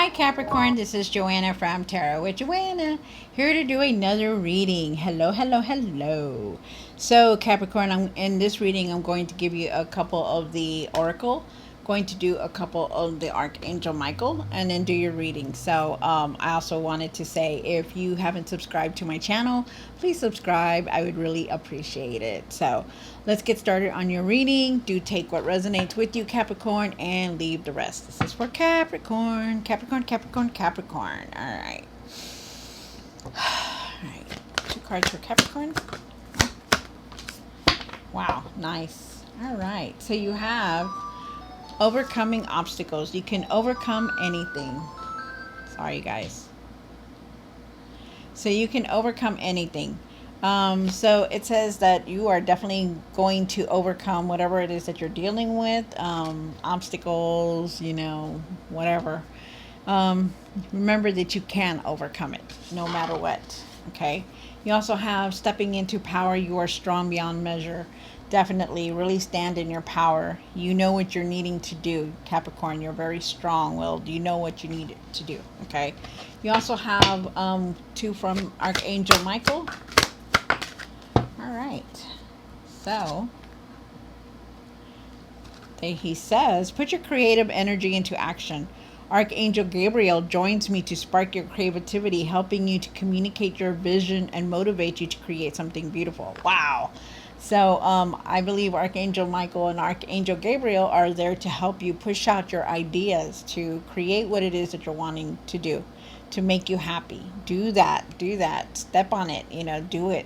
Hi Capricorn, this is Joanna from Tarot with Joanna, here to do another reading. Hello, hello, hello. So Capricorn, in this reading, I'm going to give you a couple of the Oracle, going to do a couple of the Archangel Michael, and then do your reading. So I also wanted to say, if you haven't subscribed to my channel, please subscribe. I would really appreciate it. So let's get started on your reading. Do take what resonates with you, Capricorn, and leave the rest. This is for Capricorn. Capricorn, Capricorn, Capricorn. All right. All right. 2 cards for Capricorn. Wow, nice. All right. So you have overcoming obstacles. You can overcome anything. Sorry, guys. So you can overcome anything. So it says that you are definitely going to overcome whatever it is that you're dealing with, obstacles, whatever. Remember that you can overcome it no matter what. Okay. You also have stepping into power. You are strong beyond measure. Definitely really stand in your power. You know what you're needing to do, Capricorn. You're very strong-willed. You know what you need to do. Okay. You also have 2 from Archangel Michael. All right. So he says, put your creative energy into action. Archangel Gabriel joins me to spark your creativity, helping you to communicate your vision and motivate you to create something beautiful. Wow. So I believe Archangel Michael and Archangel Gabriel are there to help you push out your ideas, to create what it is that you're wanting to do, to make you happy. Do that. Step on it. Do it.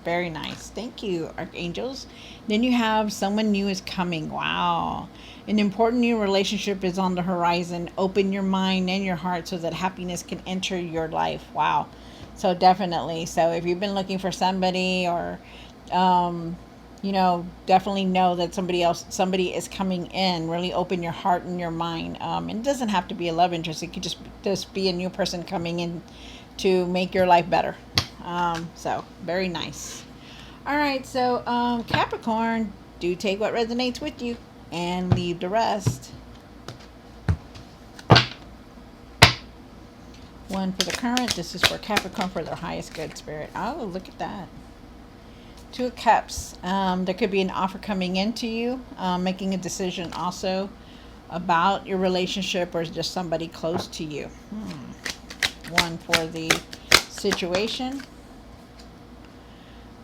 Very nice. Thank you, Archangels. Then you have someone new is coming. Wow. An important new relationship is on the horizon. Open your mind and your heart so that happiness can enter your life. Wow. So definitely. So if you've been looking for somebody, or definitely know that somebody is coming in. Really open your heart and your mind. And it doesn't have to be a love interest. It could just be a new person coming in to make your life better. So very nice. All right. So Capricorn, do take what resonates with you and leave the rest. 1 for the current. This is for Capricorn for their highest good, spirit. Oh, look at that. 2 of Cups. There could be an offer coming into you, making a decision also about your relationship or just somebody close to you. 1 for the situation.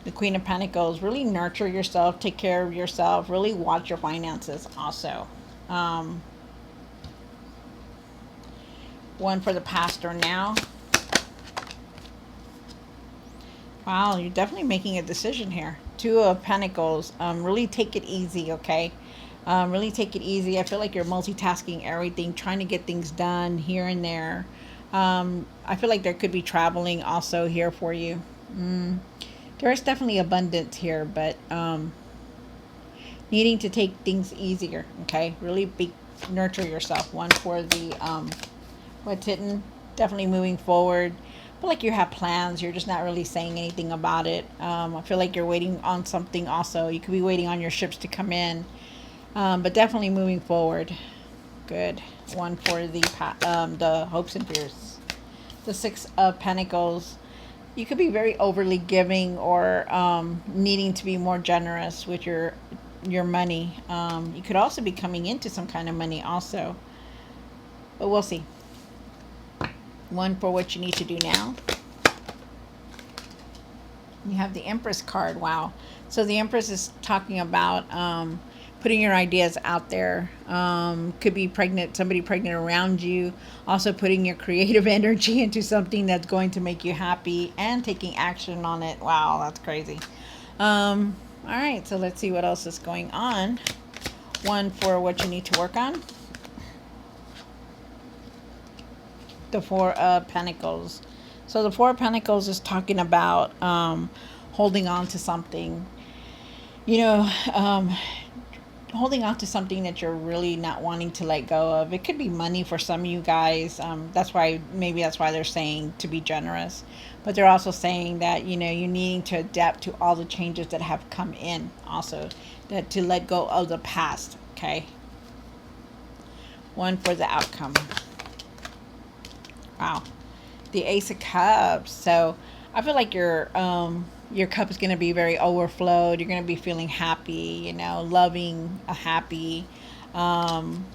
The Queen of Pentacles. Really nurture yourself, take care of yourself, really watch your finances also. 1 for the past or now. Wow, you're definitely making a decision here. 2 of Pentacles. Really take it easy, okay? Really take it easy. I feel like you're multitasking everything, trying to get things done here and there. I feel like there could be traveling also here for you. There is definitely abundance here, but needing to take things easier, okay? Really nurture yourself. 1 for the what's hidden. Definitely moving forward. I feel like you have plans. You're just not really saying anything about it. I feel like you're waiting on something also. You could be waiting on your ships to come in, but definitely moving forward. Good. 1 for the hopes and fears. The 6 of Pentacles. You could be very overly giving or needing to be more generous with your money. You could also be coming into some kind of money also, but we'll see. 1 for what you need to do now. You have the Empress card. Wow. So the Empress is talking about putting your ideas out there. Could be somebody pregnant around you. Also putting your creative energy into something that's going to make you happy and taking action on it. Wow, that's crazy. All right, so let's see what else is going on. 1 for what you need to work on. The 4 of Pentacles. So the 4 of Pentacles is talking about holding on to something. Holding on to something that you're really not wanting to let go of. It could be money for some of you guys. That's why they're saying to be generous. But they're also saying that, you're needing to adapt to all the changes that have come in also. That to let go of the past, okay? 1 for the outcome. Wow. The Ace of Cups. So I feel like your cup is going to be very overflowed. You're going to be feeling happy, loving, happy. Um,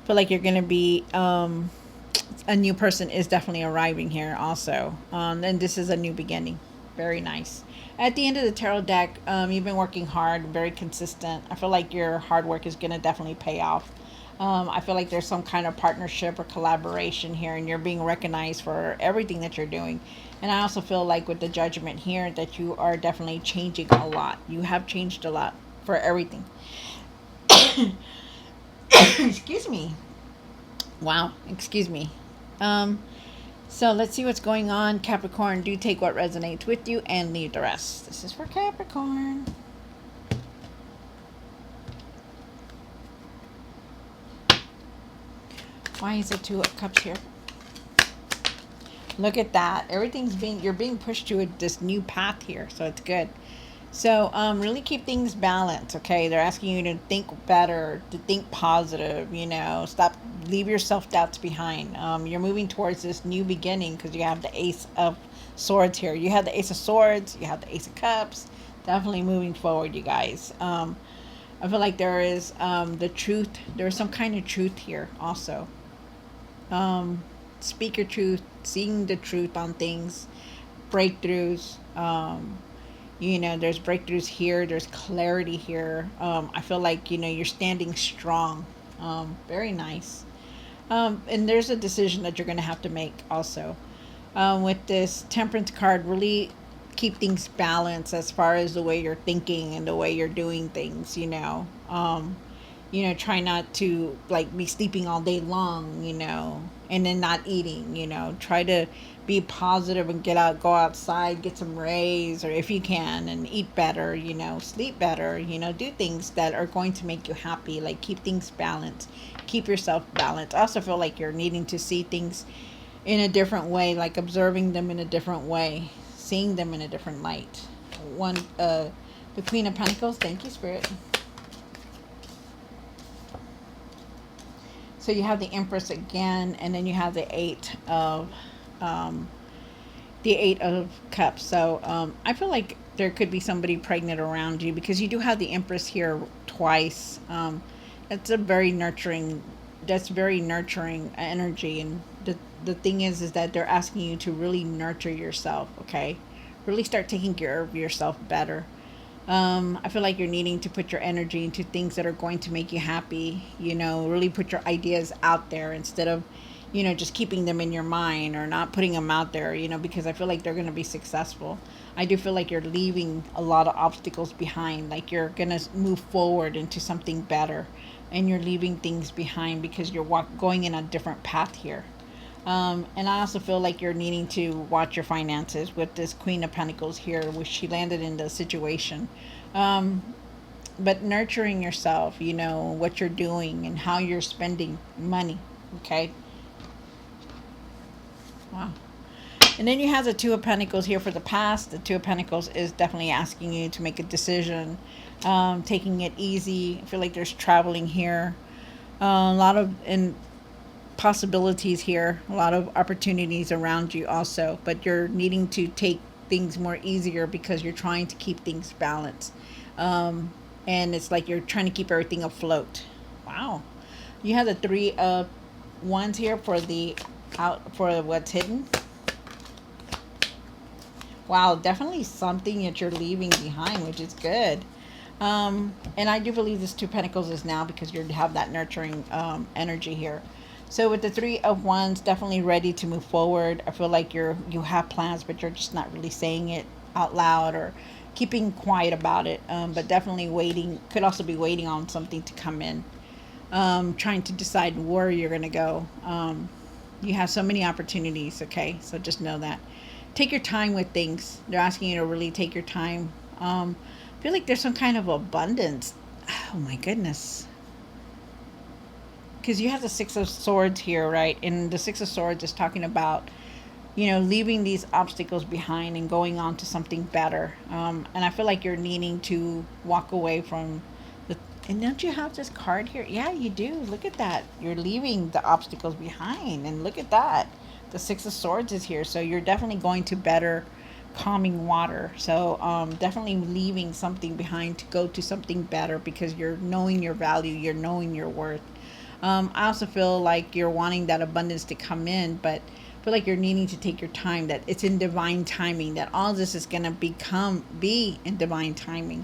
feel like you're going to be a new person is definitely arriving here also. And this is a new beginning. Very nice. At the end of the tarot deck, you've been working hard, very consistent. I feel like your hard work is going to definitely pay off. I feel like there's some kind of partnership or collaboration here, and you're being recognized for everything that you're doing. And I also feel like with the judgment here that you are definitely changing a lot. You have changed a lot for everything. Excuse me. Wow, excuse me. Um, so let's see what's going on. Capricorn, do take what resonates with you and leave the rest. This is for Capricorn. Why is it Two of Cups here? Look at that. You're being pushed to this new path here, so it's good. So really keep things balanced, okay? They're asking you to think better, to think positive, stop, leave your self-doubts behind. You're moving towards this new beginning because you have the Ace of Swords here. You have the Ace of Swords, you have the Ace of Cups. Definitely moving forward, you guys. I feel like there is the truth. There's some kind of truth here also. Speak your truth, seeing the truth on things, breakthroughs. There's breakthroughs here, there's clarity here. I feel like you're standing strong. Very nice. And there's a decision that you're going to have to make also. With this Temperance card, really keep things balanced as far as the way you're thinking and the way you're doing things. Try not to like be sleeping all day long, and then not eating. Try to be positive and go outside, get some rays, or if you can, and eat better, sleep better, do things that are going to make you happy. Like keep things balanced, keep yourself balanced. I also feel like you're needing to see things in a different way, like observing them in a different way, seeing them in a different light. The Queen of Pentacles, thank you, Spirit. So you have the Empress again, and then you have the Eight of Cups. So I feel like there could be somebody pregnant around you because you do have the Empress here twice. That's very nurturing energy, and the thing is that they're asking you to really nurture yourself. Okay, really start taking care of yourself better. I feel like you're needing to put your energy into things that are going to make you happy. Really put your ideas out there instead of, just keeping them in your mind or not putting them out there, because I feel like they're going to be successful. I do feel like you're leaving a lot of obstacles behind. Like you're going to move forward into something better, and you're leaving things behind because you're going in a different path here. And I also feel like you're needing to watch your finances with this Queen of Pentacles here, which she landed in the situation. But nurturing yourself, what you're doing and how you're spending money. Okay. Wow. And then you have the Two of Pentacles here for the past. The Two of Pentacles is definitely asking you to make a decision, taking it easy. I feel like there's traveling here. A lot of possibilities here, a lot of opportunities around you also, but you're needing to take things more easier because you're trying to keep things balanced. And it's like you're trying to keep everything afloat. Wow. You have the Three of Wands here for for what's hidden. Wow, definitely something that you're leaving behind, which is good. And I do believe this Two of Pentacles is now because you have that nurturing energy here. So with the Three of Wands, definitely ready to move forward. I feel like you have plans, but you're just not really saying it out loud or keeping quiet about it. But definitely waiting. Could also be waiting on something to come in. Trying to decide where you're going to go. You have so many opportunities, okay? So just know that. Take your time with things. They're asking you to really take your time. I feel like there's some kind of abundance. Oh my goodness. Because you have the Six of Swords here, right? And the Six of Swords is talking about, leaving these obstacles behind and going on to something better. And I feel like you're needing to walk away from and don't you have this card here? Yeah, you do. Look at that. You're leaving the obstacles behind. And look at that. The Six of Swords is here, so you're definitely going to better calming water. So definitely leaving something behind to go to something better because you're knowing your value, you're knowing your worth. I also feel like you're wanting that abundance to come in, but I feel like you're needing to take your time, that it's in divine timing, that all this is going to be in divine timing.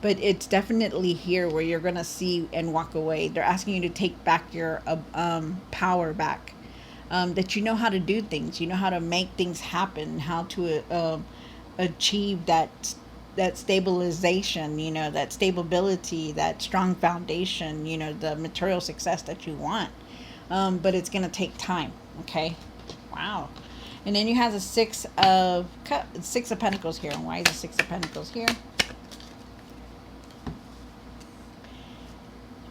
But it's definitely here where you're going to see and walk away. They're asking you to take back your power back. That you know how to do things, you know how to make things happen, how to achieve that stabilization, that stability, that strong foundation, the material success that you want. But it's going to take time. Okay. Wow. And then you have the Six of Pentacles here. And why is the Six of Pentacles here?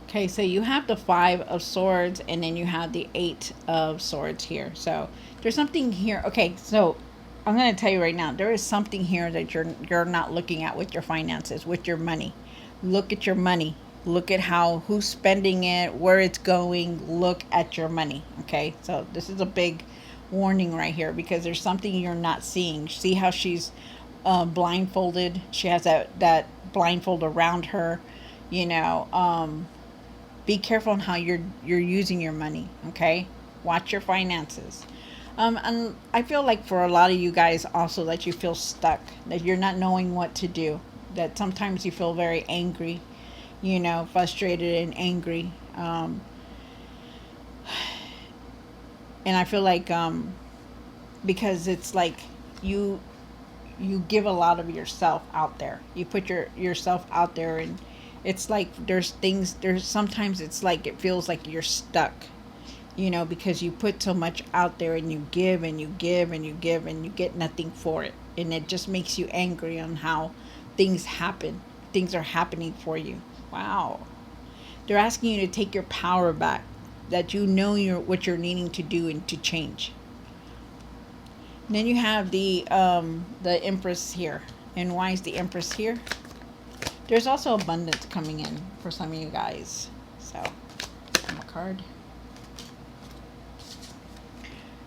Okay, so you have the Five of Swords, and then you have the Eight of Swords here. So there's something here. Okay, so I'm going to tell you right now, there is something here that you're not looking at with your finances, with your money. Look at your money. Look at who's spending it, where it's going. Look at your money. Okay, so this is a big warning right here because there's something you're not seeing. See how she's blindfolded? She has that blindfold around her. Be careful on how you're using your money. Okay, watch your finances. And I feel like for a lot of you guys also that you feel stuck, that you're not knowing what to do, that sometimes you feel very angry, frustrated and angry. And I feel like because it's like you give a lot of yourself out there. You put yourself out there, and it's like there's sometimes it's like it feels like you're stuck, because you put so much out there and you give and you give and you give and you get nothing for it. And it just makes you angry on how things happen. Things are happening for you. Wow. They're asking you to take your power back, that what you're needing to do and to change. And then you have the Empress here. And why is the Empress here? There's also abundance coming in for some of you guys. So, one more card.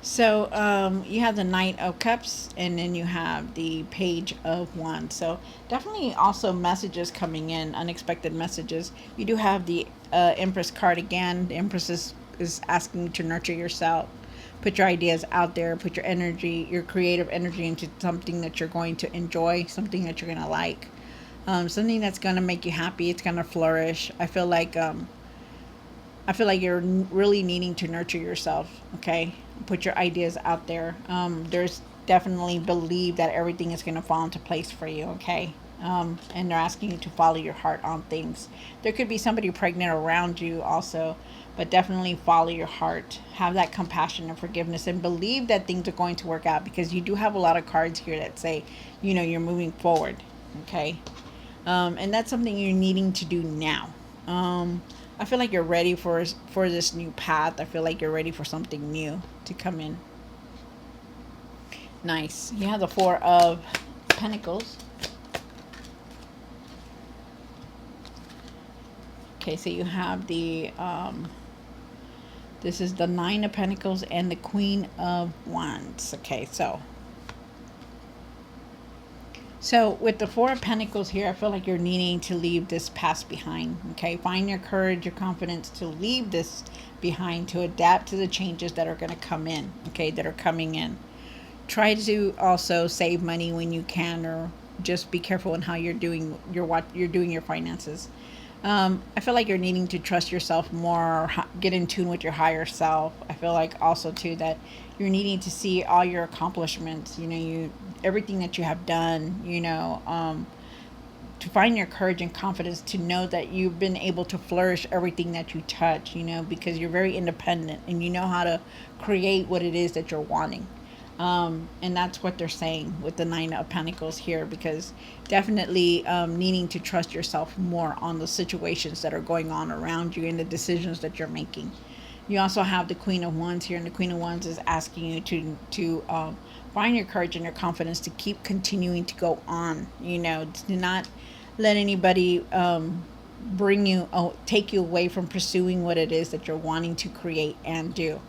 So, you have the Knight of Cups, and then you have the Page of Wands. So, definitely also messages coming in, unexpected messages. You do have the Empress card again. The Empress is asking you to nurture yourself. Put your ideas out there. Put your energy, your creative energy into something that you're going to enjoy, something that you're going to like. Something that's going to make you happy. It's going to flourish. I feel like you're really needing to nurture yourself. Okay, put your ideas out there. There's definitely believe that everything is going to fall into place for you. Okay, and they're asking you to follow your heart on things. There could be somebody pregnant around you also, but definitely follow your heart. Have that compassion and forgiveness, and believe that things are going to work out, because you do have a lot of cards here that say, you're moving forward. Okay. And that's something you're needing to do now. I feel like you're ready for this new path. I feel like you're ready for something new to come in. Nice. You have the Four of Pentacles. Okay, so you have the this is the Nine of Pentacles and the Queen of Wands. Okay, So with the Four of Pentacles here, I feel like you're needing to leave this past behind. Okay, find your courage, your confidence to leave this behind, to adapt to the changes that are going to come in. Okay, that are coming in. Try to also save money when you can, or just be careful in how you're doing your finances. I feel like you're needing to trust yourself more, get in tune with your higher self. I feel like also too that you're needing to see all your accomplishments, everything that you have done, to find your courage and confidence to know that you've been able to flourish everything that you touch, because you're very independent and you know how to create what it is that you're wanting. And that's what they're saying with the Nine of Pentacles here, because definitely needing to trust yourself more on the situations that are going on around you and the decisions that you're making. You also have the Queen of Wands here, and the Queen of Wands is asking you to find your courage and your confidence to keep continuing to go on, to not let anybody take you away from pursuing what it is that you're wanting to create and do.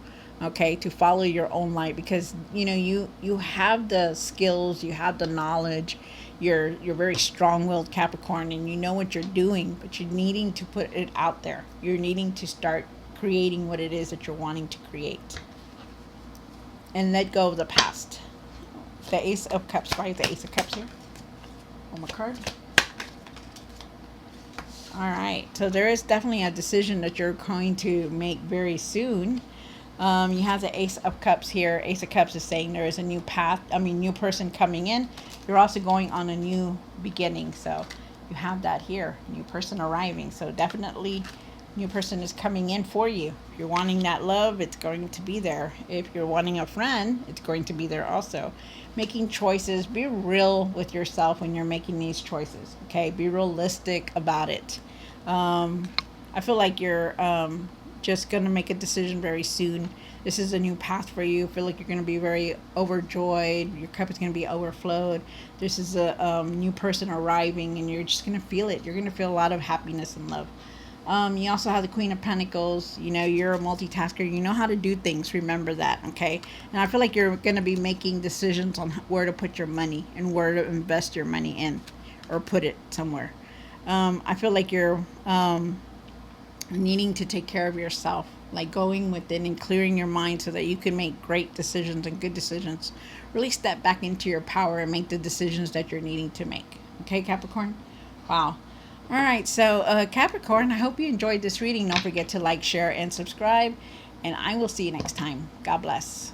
okay, to follow your own light, because you have the skills, you have the knowledge, you're very strong-willed Capricorn, and you know what you're doing, but you're needing to put it out there. You're needing to start creating what it is that you're wanting to create, and let go of the past. The Ace of Cups. Why is the Ace of Cups here? On my card. All right, so there is definitely a decision that you're going to make very soon. You have the Ace of Cups here. Ace of Cups is saying there is a new path, new person coming in. You're also going on a new beginning. So you have that here, new person arriving. So definitely new person is coming in for you. If you're wanting that love, it's going to be there. If you're wanting a friend, it's going to be there also. Making choices. Be real with yourself when you're making these choices. Okay, be realistic about it. I feel like you're just going to make a decision very soon. This is a new path for you. I feel like you're going to be very overjoyed. Your cup is going to be overflowed. This is a new person arriving, and you're just going to feel it. You're going to feel a lot of happiness and love. You also have the Queen of Pentacles. You're a multitasker. You know how to do things. Remember that, okay? And I feel like you're going to be making decisions on where to put your money and where to invest your money in, or put it somewhere. I feel like you're needing to take care of yourself, like going within and clearing your mind so that you can make great decisions and good decisions. Really step back into your power and make the decisions that you're needing to make. Okay, Capricorn? Wow. All right, so Capricorn, I hope you enjoyed this reading. Don't forget to like, share, and subscribe, and I will see you next time. God bless.